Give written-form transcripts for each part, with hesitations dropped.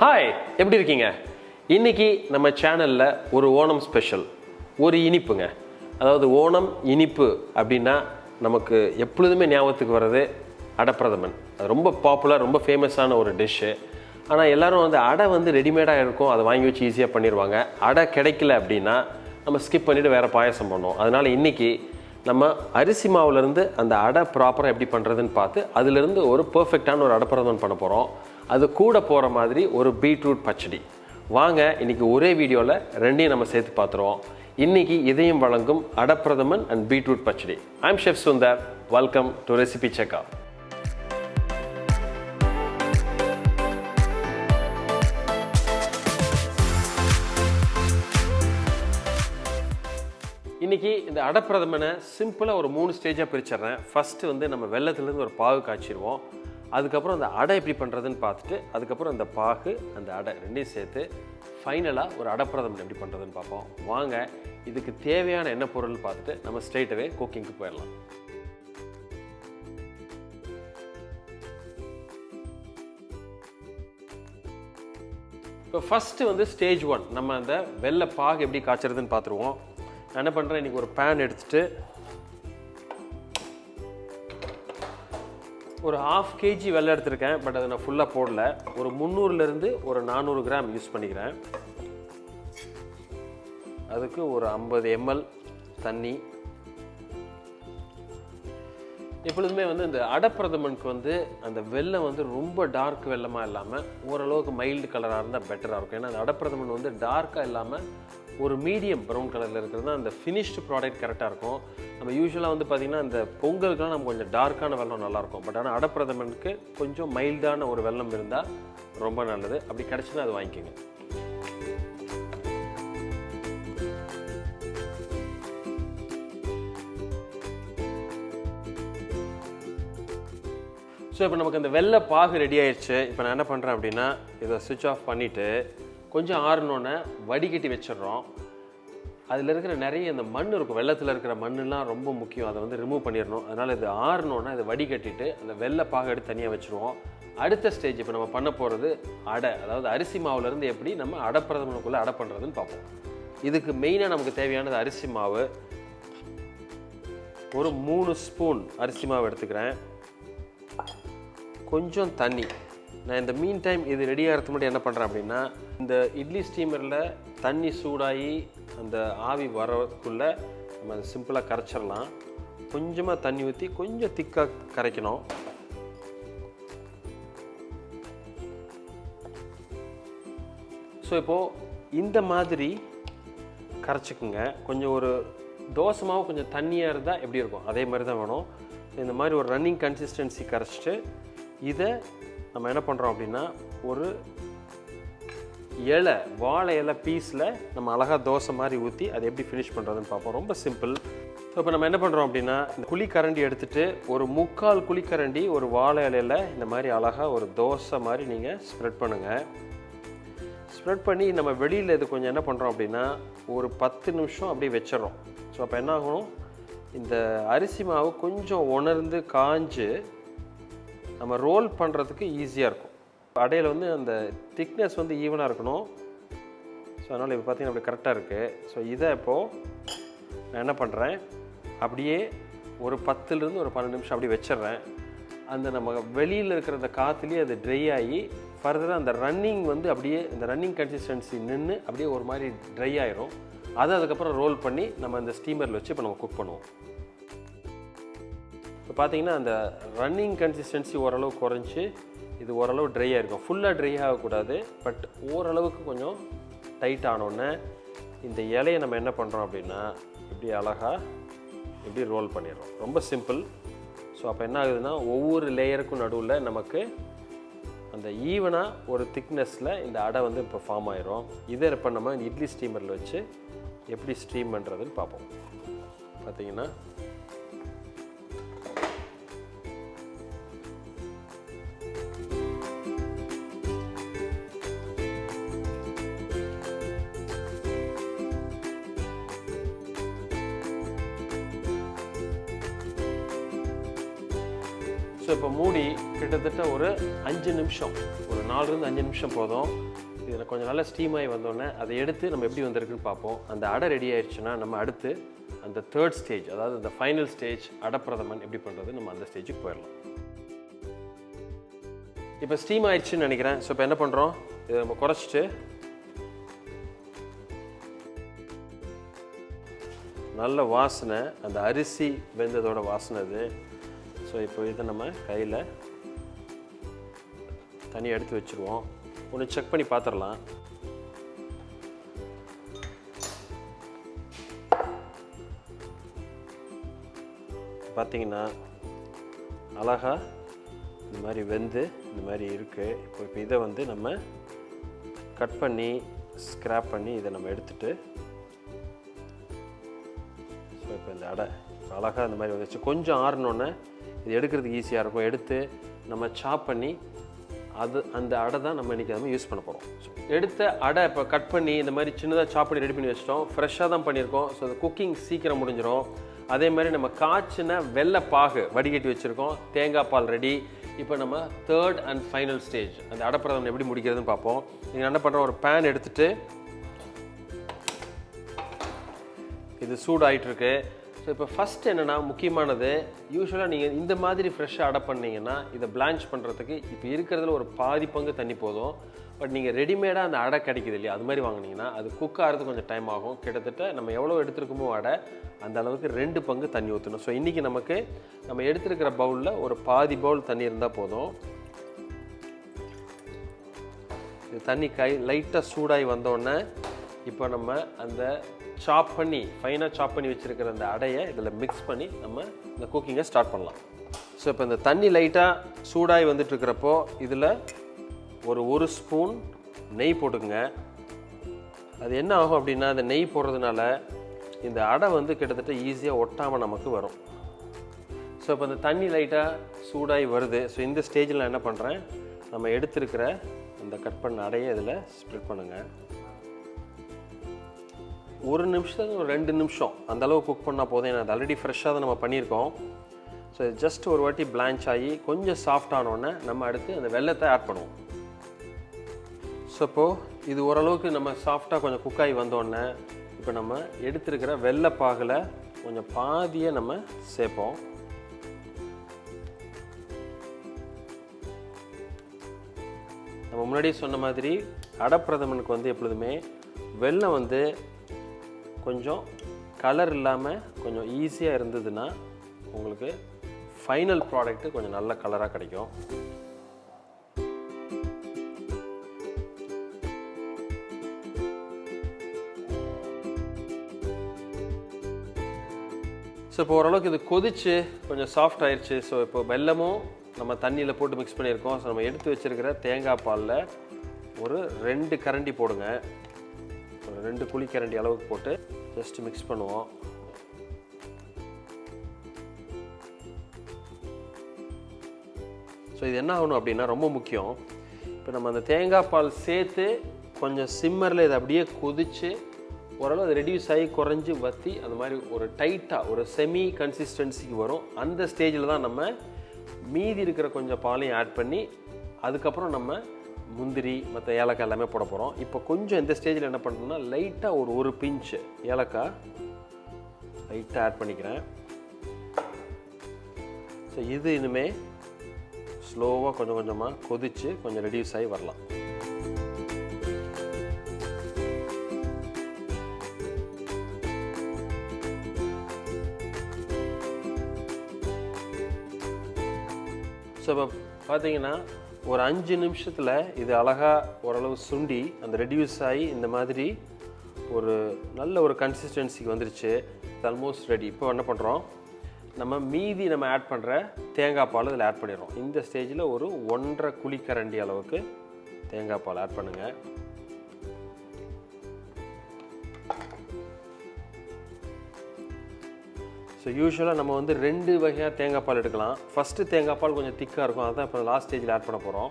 Hi, எப்படி இருக்கீங்க? இன்னைக்கு நம்ம சேனலில் ஒரு ஓணம் ஸ்பெஷல், ஒரு இனிப்புங்க. அதாவது ஓணம் இனிப்பு அப்படின்னா நமக்கு எப்பொழுதுமே ஞாபகத்துக்கு வர்றது அடப்பிரதமன். அது ரொம்ப பாப்புலர், ரொம்ப ஃபேமஸான ஒரு டிஷ்ஷு. ஆனால் எல்லோரும் அடை ரெடிமேடாக இருக்கும், அதை வாங்கி வச்சு ஈஸியாக பண்ணிடுவாங்க. அடை கிடைக்கல அப்படின்னா நம்ம ஸ்கிப் பண்ணிவிட்டு வேறு பாயசம் பண்ணுவோம். அதனால் இன்றைக்கி நம்ம அரிசி மாவுலேருந்து அந்த அடை ப்ராப்பராக எப்படி பண்ணுறதுன்னு பார்த்து அதிலிருந்து ஒரு பர்ஃபெக்டான ஒரு அடப்பிரதமன் பண்ண போகிறோம். அது கூட போகிற மாதிரி ஒரு பீட்ரூட் பச்சடி. வாங்க இன்றைக்கி ஒரே வீடியோவில் ரெண்டையும் நம்ம சேர்த்து பார்த்துருவோம். இன்றைக்கி இதையும் வழங்கும் ada pradhaman and beetroot pachadi. I'm chef Sundar. Welcome to recipe checker. இன்றைக்கி இந்த அடப்பிரதமனை சிம்பிளாக ஒரு 3 ஸ்டேஜாக பிரிச்சிடுறேன். ஃபஸ்ட்டு நம்ம வெள்ளத்துலேருந்து ஒரு பாகு காய்ச்சிடுவோம். அதுக்கப்புறம் அந்த அடை எப்படி பண்ணுறதுன்னு பார்த்துட்டு அதுக்கப்புறம் அந்த பாகு அந்த அடை ரெண்டையும் சேர்த்து ஃபைனலாக ஒரு அடப்பிரதமன் எப்படி பண்ணுறதுன்னு பார்ப்போம். வாங்க இதுக்கு தேவையான என்ன பொருள் பார்த்துட்டு நம்ம ஸ்ட்ரெயிட்டவே குக்கிங்க்கு போயிடலாம். இப்போ ஃபஸ்ட்டு ஸ்டேஜ் 1 நம்ம அந்த வெள்ளை பாகு எப்படி காய்ச்சறதுன்னு பார்த்துருவோம். நான் என்ன பண்ணுறேன், இன்றைக்கி ஒரு பேன் எடுத்துகிட்டு ஒரு 1/2 kg வெள்ளை எடுத்திருக்கேன். பட் அதை நான் ஃபுல்லாக போடல. ஒரு 300லேருந்து ஒரு 400 கிராம் யூஸ் பண்ணிக்கிறேன். அதுக்கு ஒரு 50 ml தண்ணி. எப்பொழுதுமே இந்த அடப்பிரதமனுக்கு அந்த வெள்ளம் ரொம்ப டார்க் வெள்ளமாக இல்லாமல் ஓரளவுக்கு மைல்டு கலராக இருந்தால் பெட்டராக இருக்கும். ஏன்னா அந்த அடப்பிரதமன் டார்க்காக இல்லாமல் ஒரு மீடியம் ப்ரௌன் கலரில் இருக்கிறது தான் அந்த ஃபினிஷ்டு ப்ராடக்ட் கரெக்டாக இருக்கும். நம்ம யூஸ்வலாக பார்த்திங்கன்னா அந்த பொங்கலுக்குலாம் நம்ம கொஞ்சம் டார்க்கான வெள்ளம் நல்லாயிருக்கும். பட் ஆனால் அடப்பிரதமனுக்கு கொஞ்சம் மைல்டான ஒரு வெள்ளம் இருந்தால் ரொம்ப நல்லது. அப்படி கிடச்சுன்னா அது வாங்கிக்கோங்க. ஸோ இப்போ நமக்கு அந்த வெள்ளை பாகு ரெடி ஆயிடுச்சு. இப்போ நான் என்ன பண்ணுறேன் அப்படின்னா இதை சுவிட்ச் ஆஃப் பண்ணிவிட்டு கொஞ்சம் ஆறினோன்னே வடிகட்டி வச்சிடுறோம். அதில் இருக்கிற நிறைய அந்த மண் இருக்கும், வெள்ளத்தில் இருக்கிற மண்ணெலாம் ரொம்ப முக்கியம். அதை ரிமூவ் பண்ணிடணும். அதனால் இது ஆறினோன்னே இதை வடிகட்டிட்டு அந்த வெள்ளை பாகு எடுத்து தனியாக வச்சுருவோம். அடுத்த ஸ்டேஜ் இப்போ நம்ம பண்ண போகிறது அடை. அதாவது அரிசி மாவுலேருந்து எப்படி நம்ம அடப்பிரதமனுக்குள்ளே அடை பண்ணுறதுன்னு பார்ப்போம். இதுக்கு மெயினாக நமக்கு தேவையானது அரிசி மாவு. ஒரு 3 ஸ்பூன் அரிசி மாவு எடுத்துக்கிறேன். கொஞ்சம் தண்ணி. நான் இந்த மீன் டைம் இது ரெடி ஆகிறதுக்கு முன்னாடி என்ன பண்ணுறேன் அப்படின்னா இந்த இட்லி ஸ்டீமரில் தண்ணி சூடாகி அந்த ஆவி வரக்குள்ளே நம்ம அதை சிம்பிளாக கரைச்சிடலாம். கொஞ்சமாக தண்ணி ஊற்றி கொஞ்சம் திக்காக கரைக்கணும். ஸோ இப்போது இந்த மாதிரி கரைச்சிக்குங்க. கொஞ்சம் ஒரு தோசை மாவு கொஞ்சம் தண்ணியாக இருந்தால் எப்படி இருக்கும் அதே மாதிரி தான் வேணும். இந்த மாதிரி ஒரு ரன்னிங் கன்சிஸ்டன்சி கரைச்சிட்டு இதை நம்ம என்ன பண்ணுறோம் அப்படின்னா ஒரு இலை, வாழை இலை பீஸில் நம்ம அழகாக தோசை மாதிரி ஊற்றி அதை எப்படி ஃபினிஷ் பண்ணுறதுன்னு பார்ப்போம். ரொம்ப சிம்பிள். ஸோ இப்போ நம்ம என்ன பண்ணுறோம் அப்படின்னா இந்த குழிக்கரண்டி எடுத்துகிட்டு ஒரு 3/4 குழிக்கரண்டி ஒரு வாழை இலையில் இந்த மாதிரி அழகாக ஒரு தோசை மாதிரி நீங்கள் ஸ்ப்ரெட் பண்ணுங்கள். ஸ்ப்ரெட் பண்ணி நம்ம வெளியில் இது கொஞ்சம் என்ன பண்ணுறோம் அப்படின்னா ஒரு 10 நிமிஷம் அப்படியே வச்சிடறோம். ஸோ அப்போ என்ன ஆகணும், இந்த அரிசி மாவு கொஞ்சம் உணர்ந்து காஞ்சு நம்ம ரோல் பண்ணுறதுக்கு ஈஸியாக இருக்கும். அடையில் அந்த திக்னஸ் ஈவனாக இருக்கணும். ஸோ அதனால் இப்போ பார்த்திங்கன்னா அப்படி கரெக்டாக இருக்குது. ஸோ இதை இப்போது நான் என்ன பண்ணுறேன், அப்படியே ஒரு 10லேருந்து ஒரு 12 நிமிஷம் அப்படி வச்சிட்றேன். அந்த நம்ம வெளியில் இருக்கிற அந்த காற்றுலேயே அது ட்ரை ஆகி ஃபர்தராக அந்த ரன்னிங் அப்படியே இந்த ரன்னிங் கன்சிஸ்டன்சி நின்று அப்படியே ஒரு மாதிரி ட்ரை ஆகிரும். அதை அதுக்கப்புறம் ரோல் பண்ணி நம்ம அந்த ஸ்டீமரில் வச்சு இப்போ நம்ம குக் பண்ணுவோம். இப்போ பார்த்திங்கன்னா அந்த ரன்னிங் கன்சிஸ்டன்சி ஓரளவு குறைஞ்சி இது ஓரளவு ட்ரை ஆகிருக்கும். ஃபுல்லாக ட்ரை ஆகக்கூடாது, பட் ஓரளவுக்கு கொஞ்சம் டைட் ஆனோடனே இந்த இலையை நம்ம என்ன பண்ணுறோம் அப்படின்னா இப்படி அழகாக இப்படி ரோல் பண்ணிடுறோம். ரொம்ப சிம்பிள். ஸோ அப்போ என்ன ஆகுதுன்னா ஒவ்வொரு லேயருக்கும் நடுவில் நமக்கு அந்த ஈவனாக ஒரு திக்னஸில் இந்த அடை இப்போ ஃபார்ம் ஆயிரும். இதை இப்போ நம்ம இட்லி ஸ்டீமரில் வச்சு எப்படி ஸ்டீம் பண்ணுறதுன்னு பார்ப்போம். பார்த்திங்கன்னா ஸோ இப்போ மூடி கிட்டத்தட்ட ஒரு 5 நிமிஷம், ஒரு 4லேருந்து 5 நிமிஷம் போதும். இதில் கொஞ்சம் நல்லா ஸ்டீம் ஆகி வந்தோடனே அதை எடுத்து நம்ம எப்படி வந்திருக்குன்னு பார்ப்போம். அந்த அடை ரெடி ஆயிடுச்சுன்னா நம்ம அடுத்து அந்த 3rd ஸ்டேஜ், அதாவது அந்த ஃபைனல் ஸ்டேஜ் அடை பிரதமன் எப்படி பண்ணுறது, நம்ம அந்த ஸ்டேஜுக்கு போயிடலாம். இப்போ ஸ்டீம் ஆயிடுச்சுன்னு நினைக்கிறேன். ஸோ இப்போ என்ன பண்ணுறோம், இதை நம்ம குறைச்சிட்டு நல்ல வாசனை, அந்த அரிசி வெந்ததோட வாசனை அது. ஸோ இப்போ இதை நம்ம கையில் தனியாக எடுத்து வச்சுருவோம். ஒன்று செக் பண்ணி பார்த்துடலாம். பார்த்தீங்கன்னா அழகா இந்த மாதிரி வெந்து இந்த மாதிரி இருக்குது. இப்போ இதை வந்து நம்ம கட் பண்ணி ஸ்க்ராப் பண்ணி இதை நம்ம எடுத்துகிட்டு, ஸோ இப்போ இந்த அடை இப்போ அழகாக இந்த மாதிரி வந்துச்சு. கொஞ்சம் ஆறினோன்னே இது எடுக்கிறதுக்கு ஈஸியாக இருக்கும். எடுத்து நம்ம சாப் பண்ணி அந்த அடை தான் நம்ம இன்றைக்கி நம்ம யூஸ் பண்ண போகிறோம். எடுத்த அடை இப்போ கட் பண்ணி இந்த மாதிரி சின்னதாக சாப் பண்ணி ரெடி பண்ணி வச்சிட்டோம். ஃப்ரெஷ்ஷாக தான் பண்ணியிருக்கோம். ஸோ அது குக்கிங் சீக்கிரம் முடிஞ்சிடும். அதே மாதிரி நம்ம காய்ச்சின வெள்ளை பாகு வடிகட்டி வச்சுருக்கோம். தேங்காய் பால் ரெடி. இப்போ நம்ம 3rd and ஃபைனல் ஸ்டேஜ் அந்த அடை பிரதமன் எப்படி முடிக்கிறதுன்னு பார்ப்போம். நீங்கள் என்ன பண்ணுறோம், ஒரு பேன் எடுத்துகிட்டு இது சூடாகிட்டுருக்கு. ஸோ இப்போ ஃபஸ்ட் என்னென்னா முக்கியமானது, யூஸ்வலாக நீங்கள் இந்த மாதிரி ஃப்ரெஷ்ஷாக அடை பண்ணிங்கன்னா இதை பிளான்ச் பண்ணுறதுக்கு இப்போ இருக்கிறதுல ஒரு பாதி பங்கு தண்ணி போதும். பட் நீங்கள் ரெடிமேடாக அந்த அடை கிடைக்குது இல்லையா, அது மாதிரி வாங்கினீங்கன்னா அது குக் ஆகிறதுக்கு கொஞ்சம் டைம் ஆகும். கிட்டத்தட்ட நம்ம எவ்வளோ எடுத்துருக்கோமோ அடை அந்த அளவுக்கு 2 பங்கு தண்ணி ஊற்றணும். ஸோ இன்றைக்கி நம்ம எடுத்துருக்கிற பவுலில் ஒரு பாதி பவுல் தண்ணி இருந்தால் போதும். இது தண்ணி லைட்டாக சூடாகி வந்தோடனே இப்போ நம்ம அந்த ஃபைனாக சாப் பண்ணி வச்சுருக்கிற அந்த அடையை இதில் மிக்ஸ் பண்ணி நம்ம இந்த குக்கிங்கை ஸ்டார்ட் பண்ணலாம். ஸோ இப்போ இந்த தண்ணி லைட்டாக சூடாகி வந்துட்டுருக்கிறப்போ இதில் ஒரு ஸ்பூன் நெய் போட்டுக்குங்க. அது என்ன ஆகும் அப்படின்னா, அந்த நெய் போடுறதுனால இந்த அடை வந்து கிட்டத்தட்ட ஈஸியாக ஒட்டாமல் நமக்கு வரும். ஸோ இப்போ இந்த தண்ணி லைட்டாக சூடாகி வருது. ஸோ இந்த ஸ்டேஜில் நான் என்ன பண்ணுறேன், நம்ம எடுத்துருக்கிற இந்த கட் பண்ண அடையை இதில் ஸ்ப்ரெட் பண்ணுங்கள். 1 நிமிஷத்துக்கு ஒரு 2 நிமிஷம் அந்தளவு குக் பண்ணால் போதும். ஏன்னா அது ஆல்ரெடி ஃப்ரெஷ்ஷாக தான் நம்ம பண்ணியிருக்கோம். ஸோ இது ஜஸ்ட் ஒரு வாட்டி பிளான்ச் ஆகி கொஞ்சம் சாஃப்ட் ஆனோடனே நம்ம அடுத்து அந்த வெல்லத்தை ஆட் பண்ணுவோம். ஸோ இப்போது இது ஓரளவுக்கு நம்ம சாஃப்டாக கொஞ்சம் குக் ஆகி வந்தோடனே இப்போ நம்ம எடுத்துருக்கிற வெள்ளைப்பாகில் கொஞ்சம் பாதியை நம்ம சேர்ப்போம். நம்ம முன்னாடியே சொன்ன மாதிரி அடை பிரதமனுக்கு வந்து எப்பொழுதுமே வெல்லம் வந்து கொஞ்சம் கலர் இல்லாமல் கொஞ்சம் ஈஸியாக இருந்ததுன்னா உங்களுக்கு ஃபைனல் ப்ராடக்ட்டு கொஞ்சம் நல்ல கலராக கிடைக்கும். ஸோ இப்போ ஓரளவுக்கு இது கொதிச்சு கொஞ்சம் சாஃப்ட் ஆயிடுச்சு. ஸோ இப்போ வெல்லமும் நம்ம தண்ணியில் போட்டு மிக்ஸ் பண்ணியிருக்கோம். ஸோ நம்ம எடுத்து வச்சுருக்கிற தேங்காய் பாலில் ஒரு 2 கரண்டி போடுங்க. ஒரு 2 குழிக்கரண்டி அளவுக்கு போட்டு ஜஸ்ட் மிக்ஸ் பண்ணுவோம். ஸோ இது என்ன ஆகணும் அப்படின்னா ரொம்ப முக்கியம். இப்போ நம்ம அந்த தேங்காய் பால் சேர்த்து கொஞ்சம் சிம்மரில் இதை அப்படியே கொதித்து ஓரளவு அது ரெடியூஸ் ஆகி குறைஞ்சி வற்றி அந்த மாதிரி ஒரு டைட்டாக ஒரு செமி கன்சிஸ்டன்சிக்கு வரும். அந்த ஸ்டேஜில் தான் நம்ம மீதி இருக்கிற கொஞ்சம் பாலையும் ஆட் பண்ணி அதுக்கப்புறம் நம்ம முந்திரி மற்ற ஏலக்காய் எல்லாமே போட போகிறோம். இப்போ கொஞ்சம் இந்த ஸ்டேஜில் என்ன பண்ணுறோம்னா லைட்டாக ஒரு பிஞ்சு ஏலக்காய் லைட்டாக ஆட் பண்ணிக்கிறேன். ஸோ இது இனிமேல் ஸ்லோவாக கொஞ்சம் கொஞ்சமாக கொதித்து கொஞ்சம் ரெடியூஸ் ஆகி வரலாம். ஸோ இப்போ பார்த்தீங்கன்னா ஒரு 5 நிமிஷத்தில் இது அழகாக ஓரளவு சுண்டி அந்த ரெடியூஸ் ஆகி இந்த மாதிரி ஒரு நல்ல ஒரு கன்சிஸ்டன்சிக்கு வந்துருச்சு. Almost ready. இப்போ என்ன பண்ணுறோம், நம்ம மீதி நம்ம ஆட் பண்ணுற தேங்காய் பால் இதில் ஆட் பண்ணிடுறோம். இந்த ஸ்டேஜில் ஒரு 1.5 குழிக்கரண்டி அளவுக்கு தேங்காய் பால் ஆட் பண்ணுங்கள். ஸோ யூஸ்வலாக நம்ம வந்து 2 வகையாக தேங்காய் பால் எடுக்கலாம். ஃபஸ்ட்டு தேங்காய் பால் கொஞ்சம் திக்காக இருக்கும், அதுதான் இப்போ லாஸ்ட் ஸ்டேஜில் ஆட் பண்ண போகிறோம்.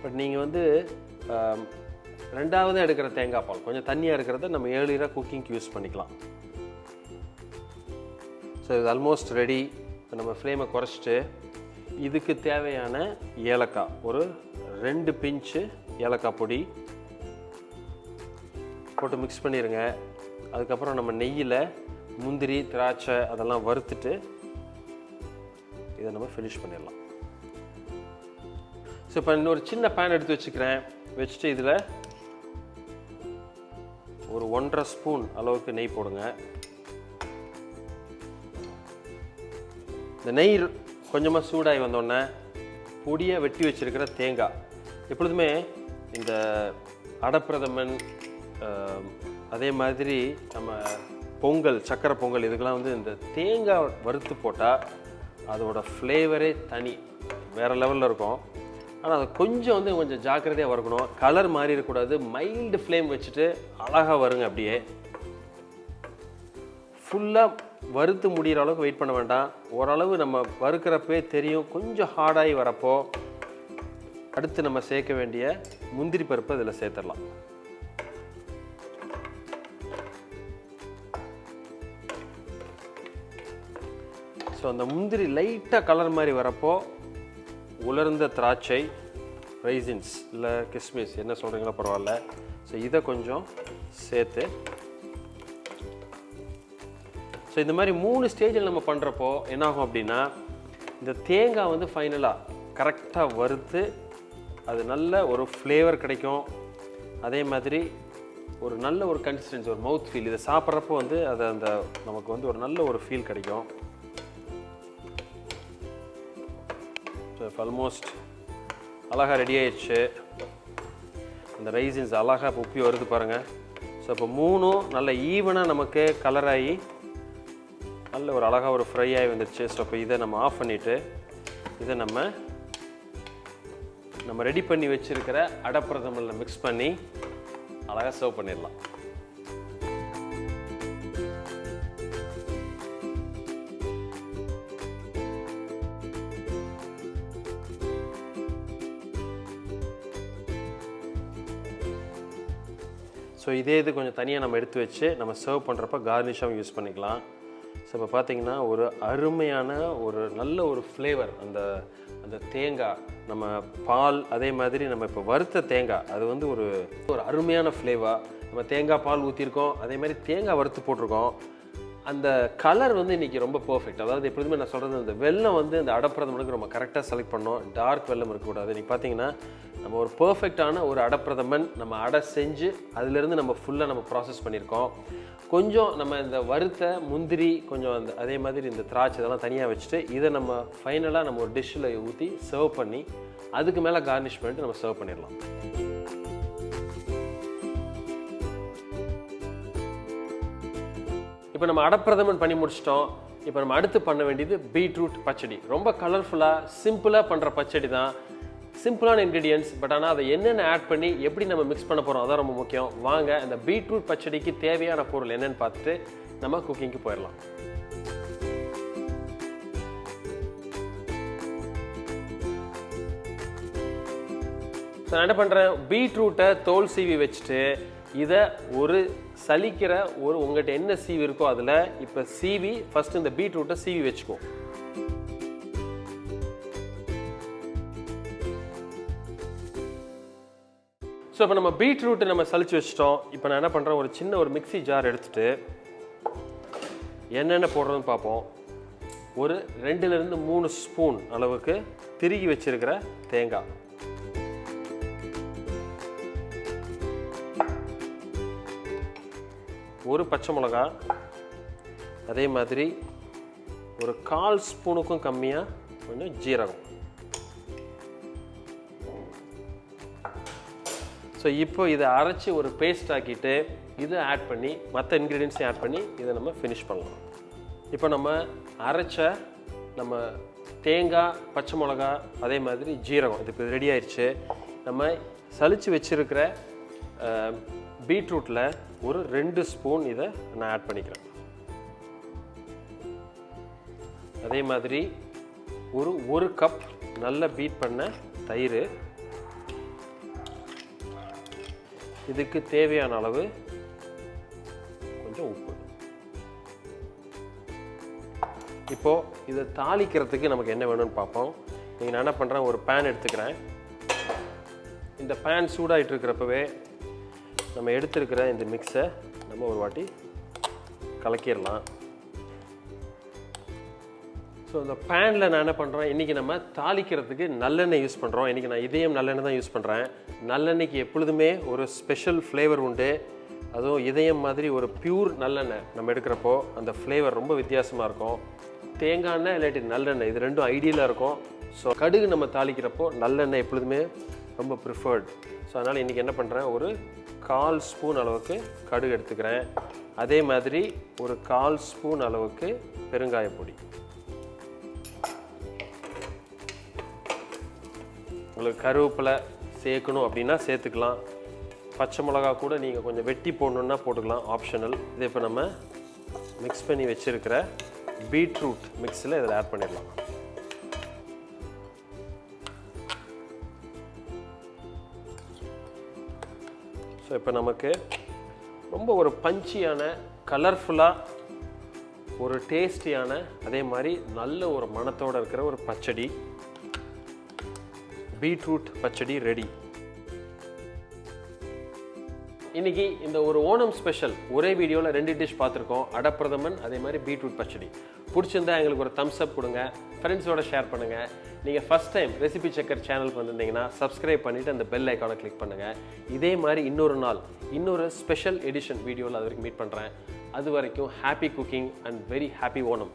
பட் நீங்கள் வந்து 2வது எடுக்கிற தேங்காய் பால் கொஞ்சம் தண்ணியாக இருக்கிறத நம்ம ஏர்லியராக குக்கிங்க்கு யூஸ் பண்ணிக்கலாம். ஸோ இது ஆல்மோஸ்ட் ரெடி. இப்போ நம்ம ஃப்ளேமை குறைச்சிட்டு இதுக்கு தேவையான ஏலக்காய், ஒரு 2 பிஞ்சு ஏலக்காய் பொடி போட்டு மிக்ஸ் பண்ணிடுங்க. அதுக்கப்புறம் நம்ம நெய்யில் முந்திரி திராட்சை அதெல்லாம் வறுத்துட்டு இதை நம்ம ஃபினிஷ் பண்ணிடலாம். ஸோ இப்போ இன்னொரு சின்ன பேன் எடுத்து வச்சுக்கிறேன். வச்சுட்டு இதில் ஒரு 1.5 ஸ்பூன் அளவுக்கு நெய் போடுங்க. இந்த நெய் கொஞ்சமாக சூடாகி வந்தோடனே பொடியாக வெட்டி வச்சுருக்கிற தேங்காய், எப்பொழுதுமே இந்த அடப்பிரதமன் அதே மாதிரி நம்ம பொங்கல், சக்கரை பொங்கல் இதுக்கெல்லாம் வந்து இந்த தேங்காய் வறுத்து போட்டால் அதோட ஃப்ளேவரே தனி வேறு லெவலில் இருக்கும். ஆனால் அது கொஞ்சம் ஜாக்கிரதையாக வறுக்கணும். கலர் மாறி இருக்கக்கூடாது. மைல்டு ஃப்ளேம் வச்சுட்டு அழகாக வருங்க. அப்படியே ஃபுல்லாக வறுத்து முடிகிற அளவுக்கு வெயிட் பண்ண வேண்டாம். ஓரளவு நம்ம வறுக்கிறப்பே தெரியும். கொஞ்சம் ஹார்டாகி வரப்போ அடுத்து நம்ம சேர்க்க வேண்டிய முந்திரி பருப்பு இதில் சேர்த்துடலாம். ஸோ அந்த முந்திரி லைட்டாக கலர் மாதிரி வரப்போ உலர்ந்த திராட்சை, ரைசின்ஸ் இல்லை கிஸ்மிஸ் என்ன சொல்கிறீங்களோ பரவாயில்ல, ஸோ இதை கொஞ்சம் சேர்த்து, ஸோ இந்த மாதிரி 3 ஸ்டேஜில் நம்ம பண்ணுறப்போ என்னாகும் அப்படின்னா இந்த தேங்காய் வந்து ஃபைனலாக கரெக்டாக வறுத்து அது நல்ல ஒரு ஃப்ளேவர் கிடைக்கும். அதே மாதிரி ஒரு நல்ல ஒரு கன்சிஸ்டன்சி, ஒரு மவுத் ஃபீல், இதை சாப்பிட்றப்போ வந்து அது அந்த நமக்கு வந்து ஒரு நல்ல ஒரு ஃபீல் கிடைக்கும். ஸோ இப்போ ஆல்மோஸ்ட் அழகாக ரெடி ஆயிடுச்சு. அந்த ரைசின்ஸ் அழகாக இப்போ உப்பி வருது பாருங்கள். ஸோ இப்போ 3ம் நல்ல ஈவனாக நமக்கு கலராகி நல்ல ஒரு அழகாக ஒரு ஃப்ரை ஆகி வந்துடுச்சு. ஸோ இப்போ இதை நம்ம ஆஃப் பண்ணிவிட்டு இதை நம்ம ரெடி பண்ணி வச்சுருக்கிற அடப்பிரதமனில் மிக்ஸ் பண்ணி அழகாக சர்வ் பண்ணிடலாம். ஸோ இதே இது கொஞ்சம் தனியாக நம்ம எடுத்து வச்சு நம்ம சர்வ் பண்ணுறப்ப கார்னிஷாகவும் யூஸ் பண்ணிக்கலாம். ஸோ இப்போ பார்த்தீங்கன்னா ஒரு அருமையான ஒரு நல்ல ஒரு ஃப்ளேவர், அந்த தேங்காய், நம்ம பால், அதே மாதிரி நம்ம இப்போ வறுத்த தேங்காய், அது வந்து ஒரு அருமையான ஃப்ளேவர். நம்ம தேங்காய் பால் ஊற்றிருக்கோம், அதே மாதிரி தேங்காய் வறுத்து போட்டிருக்கோம். அந்த கலர் வந்து இன்றைக்கி ரொம்ப பர்ஃபெக்ட். அதாவது எப்பொழுதுமே நான் சொல்கிறது, அந்த வெல்லம் வந்து இந்த அடப்பிரதமனுக்கு நம்ம கரெக்டாக செலக்ட் பண்ணோம். டார்க் வெல்லம் இருக்கக்கூடாது. இன்றைக்கி பார்த்தீங்கன்னா நம்ம ஒரு பர்ஃபெக்டான ஒரு அடப்பிரதமன் நம்ம அடை செஞ்சு அதிலேருந்து நம்ம ஃபுல்லாக நம்ம ப்ராசஸ் பண்ணியிருக்கோம். கொஞ்சம் நம்ம இந்த வறுத்த முந்திரி, கொஞ்சம் அதே மாதிரி இந்த திராட்சை இதெல்லாம் தனியாக வச்சுட்டு இதை நம்ம ஃபைனலாக நம்ம ஒரு டிஷ்ஷில் ஊற்றி சர்வ் பண்ணி அதுக்கு மேலே கார்னிஷ் பண்ணிட்டு நம்ம சர்வ் பண்ணிடலாம். இப்போ நம்ம அடப்பிரதமன் பண்ணி முடிச்சிட்டோம். இப்போ நம்ம அடுத்து பண்ண வேண்டியது பீட்ரூட் பச்சடி. ரொம்ப கலர்ஃபுல்லாக சிம்பிளாக பண்ணுற பச்சடி தான். சிம்பிளான இன்க்ரீடியன்ட்ஸ், பட் ஆனால் அதை என்னென்ன ஆட் பண்ணி எப்படி நம்ம மிக்ஸ் பண்ண போகிறோம் அதான் ரொம்ப முக்கியம். வாங்க இந்த பீட்ரூட் பச்சடிக்கு தேவையான பொருள் என்னென்னு பார்த்துட்டு நம்ம குக்கிங்க்கு போயிடலாம். ஸோ நான் என்ன பண்ணுறேன், பீட்ரூட்டை தோல் சீவி வச்சுட்டு இதை ஒரு சலிக்கிற உங்கள்கிட்ட என்ன சீவி இருக்கோ அதில் இப்போ சீவி ஃபஸ்ட்டு இந்த பீட்ரூட்டை சீவி வச்சுக்குவோம். ஸோ இப்போ நம்ம பீட்ரூட்டை நம்ம சலிச்சு வச்சிட்டோம். இப்போ நான் என்ன பண்ணுறேன், ஒரு சின்ன ஒரு மிக்ஸி ஜார் எடுத்துகிட்டு என்னென்ன போடுறதுன்னு பார்ப்போம். ஒரு 2லேருந்து 3 ஸ்பூன் அளவுக்கு திருகி வச்சிருக்கிற தேங்காய், ஒரு பச்சை மிளகா, அதே மாதிரி ஒரு 1/4 ஸ்பூனுக்கும் கம்மியாக கொஞ்சம் ஜீரகம். ஸோ இப்போ இதை அரைச்சி ஒரு பேஸ்ட் ஆக்கிட்டு இதை ஆட் பண்ணி மற்ற இன்க்ரீடியன்ஸையும் ஆட் பண்ணி இதை நம்ம ஃபினிஷ் பண்ணலாம். இப்போ நம்ம அரைச்ச நம்ம தேங்காய், பச்சை மிளகா, அதே மாதிரி ஜீரகம் இது இப்போ ரெடி ஆயிடுச்சு. நம்ம சலிச்சு வச்சுருக்கிற பீட்ரூட்டில் ஒரு 2 ஸ்பூன் இதை நான் ஆட் பண்ணிக்கிறேன். அதே மாதிரி ஒரு கப் நல்ல பீட் பண்ண தயிர், இதுக்கு தேவையான அளவு கொஞ்சம் உப்பு. இப்போது இதை தாளிக்கிறதுக்கு நமக்கு என்ன வேணும்னு பார்ப்போம். நீங்கள் நான் என்ன பண்ணுறேன், ஒரு பேன் எடுத்துக்கிறேன். இந்த பேன் சூடாகிட்டு இருக்கிறப்பவே நம்ம எடுத்துருக்கிற இந்த மிக்ஸை நம்ம ஒரு வாட்டி கலக்கிடலாம். ஸோ இந்த பேனில் நான் என்ன பண்ணுறேன், இன்றைக்கி நம்ம தாளிக்கிறதுக்கு நல்லெண்ணெய் யூஸ் பண்ணுறோம். இன்றைக்கி நான் இதயம் நல்லெண்ணெய் தான் யூஸ் பண்ணுறேன். நல்லெண்ணெய்க்கு எப்பொழுதுமே ஒரு ஸ்பெஷல் ஃப்ளேவர் உண்டு. அதுவும் இதயம் மாதிரி ஒரு பியூர் நல்லெண்ணெய் நம்ம எடுக்கிறப்போ அந்த ஃப்ளேவர் ரொம்ப வித்தியாசமாக இருக்கும். தேங்காய் எண்ணெய் இல்லாட்டி நல்லெண்ணெய் இது ரெண்டும் ஐடியலாக இருக்கும். ஸோ கடுகு நம்ம தாளிக்கிறப்போ நல்லெண்ணெய் எப்பொழுதுமே ரொம்ப ப்ரிஃபர்ட். ஸோ அதனால் இன்றைக்கி என்ன பண்ணுறேன், ஒரு 1/4 ஸ்பூன் அளவுக்கு கடுகு எடுத்துக்கிறேன். அதே மாதிரி ஒரு 1/4 ஸ்பூன் அளவுக்கு பெருங்காய பொடி. உங்களுக்கு கருவேப்பிலை சேர்க்கணும் அப்படின்னா சேர்த்துக்கலாம். பச்சை மிளகா கூட நீங்கள் கொஞ்சம் வெட்டி போடணுன்னா போட்டுக்கலாம், ஆப்ஷனல். இது இப்போ நம்ம மிக்ஸ் பண்ணி வச்சுருக்கிற பீட்ரூட் மிக்ஸில் இதில் ஆட் பண்ணிடலாம். ஸோ இப்போ நமக்கு ரொம்ப ஒரு பஞ்சியான, கலர்ஃபுல்லாக, ஒரு டேஸ்டியான, அதே மாதிரி நல்ல ஒரு மணத்தோடு இருக்கிற ஒரு பச்சடி, பீட்ரூட் பச்சடி ரெடி. இன்றைக்கி இந்த ஒரு ஓணம் ஸ்பெஷல் ஒரே வீடியோவில் 2 டிஷ் பார்த்துருக்கோம். அடை பிரதமன், அதே மாதிரி பீட்ரூட் பச்சடி. பிடிச்சிருந்தா எங்களுக்கு ஒரு தம்ஸ் அப் கொடுங்க, ஃப்ரெண்ட்ஸோட ஷேர் பண்ணுங்கள். நீங்கள் ஃபஸ்ட் டைம் ரெசிபி செக்கர் சேனலுக்கு வந்திருந்தீங்கன்னா சப்ஸ்கிரைப் பண்ணிவிட்டு அந்த பெல் ஐக்கானை கிளிக் பண்ணுங்கள். இதே மாதிரி இன்னொரு நாள் இன்னொரு ஸ்பெஷல் எடிஷன் வீடியோவில் அது வரைக்கும் மீட் பண்ணுறேன். அது வரைக்கும் happy cooking and very happy Onam.